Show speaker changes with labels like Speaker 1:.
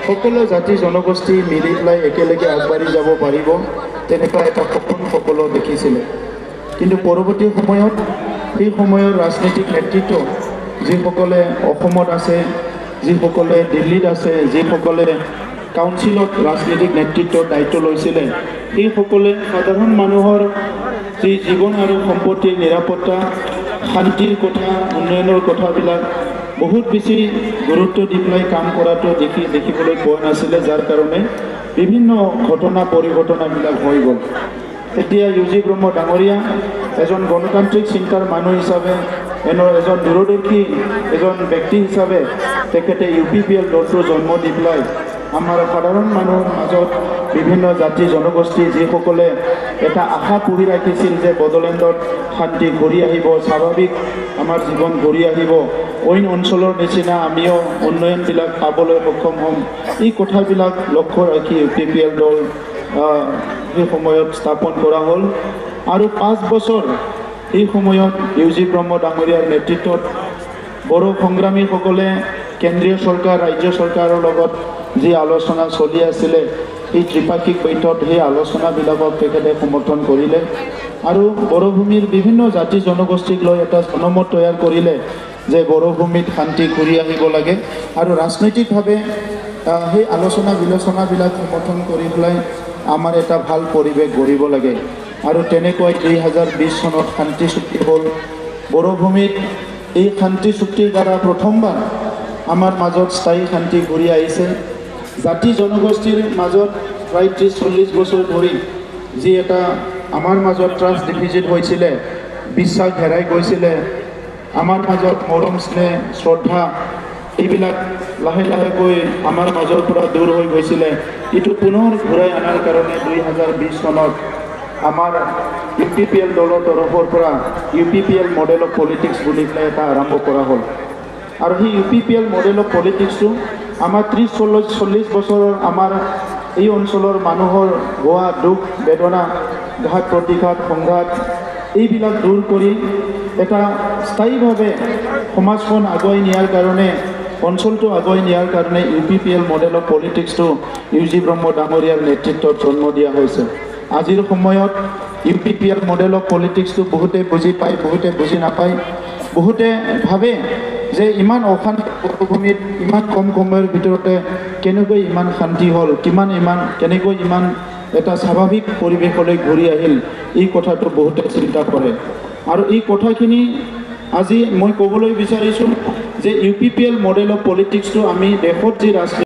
Speaker 1: সকলো জাতি জনগোষ্ঠী মিলি পেলাই একেলগে আগবাঢ়ি যাব পাৰিব তেনেকুৱা এটা সপোন সকলো দেখিছিলে। কিন্তু পৰৱৰ্তী সময়ত সেই সময়ৰ ৰাজনৈতিক নেতৃত্ব যিসকলে অসমত আছে, যিসকলে দিল্লীত আছে, যিসকলে কাউন্সিলত ৰাজনৈতিক নেতৃত্বৰ দায়িত্ব লৈছিলে, সেইসকলে সাধাৰণ মানুহৰ যি জীৱন আৰু সম্পত্তিৰ নিৰাপত্তা, শান্তিৰ কথা, উন্নয়নৰ কথাবিলাক বহুত বেছি গুৰুত্ব দি পেলাই কাম কৰাটো দেখিবলৈ পোৱা নাছিলে, যাৰ কাৰণে বিভিন্ন ঘটনা পৰিঘটনাবিলাক হৈ গ'ল। এতিয়া ইউ.জি. ব্ৰহ্ম ডাঙৰীয়া এজন গণতান্ত্ৰিক চিন্তাৰ মানুহ হিচাপে, এজন দূৰদৰ্শী এজন ব্যক্তি হিচাপে তেখেতে UPPL দলটো জন্ম দি পেলাই আমাৰ সাধাৰণ মানুহৰ মাজত বিভিন্ন জাতি জনগোষ্ঠী যিসকলে এটা আশা পুহি ৰাখিছিল যে বড়োলেণ্ডত শান্তি ঘূৰি আহিব, স্বাভাৱিক আমাৰ জীৱন ঘূৰি আহিব, অইন অঞ্চলৰ নিচিনা আমিও উন্নয়নবিলাক পাবলৈ সক্ষম হ'ম, এই কথাবিলাক লক্ষ্য ৰাখি UPPL দল সেই সময়ত স্থাপন কৰা হ'ল। আৰু 5 বছৰ এই সময়ত ইউ.জি. ব্ৰহ্ম ডাঙৰীয়াৰ নেতৃত্বত বড়ো সংগ্ৰামীসকলে কেন্দ্ৰীয় চৰকাৰ, ৰাজ্য চৰকাৰৰ লগত যি আলোচনা চলি আছিলে, এই ত্ৰিপাক্ষিক বৈঠকত সেই আলোচনাবিলাকক তেখেতে সমৰ্থন কৰিলে আৰু বড়োভূমিৰ বিভিন্ন জাতি জনগোষ্ঠীক লৈ এটা জনমত তৈয়াৰ কৰিলে যে বড়োভূমিত শান্তি ঘূৰি আহিব লাগে আৰু ৰাজনৈতিকভাৱে সেই আলোচনা বিলোচনাবিলাক সমৰ্থন কৰি পেলাই আমাৰ এটা ভাল পৰিৱেশ গঢ়িব লাগে। আৰু তেনেকৈ 2020 চনত শান্তি চুক্তি হ'ল। বড়োভূমিত এই শান্তি চুক্তিৰ দ্বাৰা প্ৰথমবাৰ আমাৰ মাজত স্থায়ী শান্তি ঘূৰি আহিছে। জাতি জনগোষ্ঠীৰ মাজত প্ৰায় 30-40 বছৰ ধৰি যি এটা আমাৰ মাজত ট্ৰাষ্ট ডিফিজিট হৈছিলে, বিশ্বাস হেৰাই গৈছিলে, আমাৰ মাজত মৰম স্নেহ শ্ৰদ্ধা এইবিলাক লাহে লাহেকৈ আমাৰ মাজৰ পৰা দূৰ হৈ গৈছিলে, এইটো পুনৰ ঘূৰাই অনাৰ কাৰণে 2020 চনত আমাৰ UPPL দলৰ তৰফৰ পৰা UPPL মডেল অফ পলিটিক্স বুলি পেলাই এটা আৰম্ভ কৰা হ'ল। আৰু সেই UPPL মডেল অফ পলিটিক্সটো আমাৰ 30-40 বছৰৰ আমাৰ এই অঞ্চলৰ মানুহৰ হোৱা দুখ বেদনা, ঘাত প্ৰতিঘাত সংঘাত এইবিলাক দূৰ কৰি এটা স্থায়ীভাৱে সমাজখন আগুৱাই নিয়াৰ কাৰণে, অঞ্চলটো আগুৱাই নিয়াৰ কাৰণে UPPL মডেল অফ পলিটিক্সটো ইউ.জি. ব্ৰহ্ম ডাঙৰীয়াৰ নেতৃত্বত জন্ম দিয়া হৈছে। আজিৰ সময়ত UPPL মডেল অফ পলিটিক্সটো বহুতে বুজি পায়, বহুতে বুজি নাপায়, বহুতে ভাবে যে ইমান অশান্তি বড়োভূমিত ইমান কম সময়ৰ ভিতৰতে কেনেকৈ ইমান শান্তি হ'ল, কেনেকৈ ইমান এটা স্বাভাৱিক পৰিৱেশলৈ ঘূৰি আহিল, এই কথাটো বহুতে চিন্তা কৰে। আৰু এই কথাখিনি আজি মই ক'বলৈ বিচাৰিছোঁ যে UPPL মডেল অফ পলিটিক্সটো আমি দেশত যি ৰাষ্ট্ৰীয়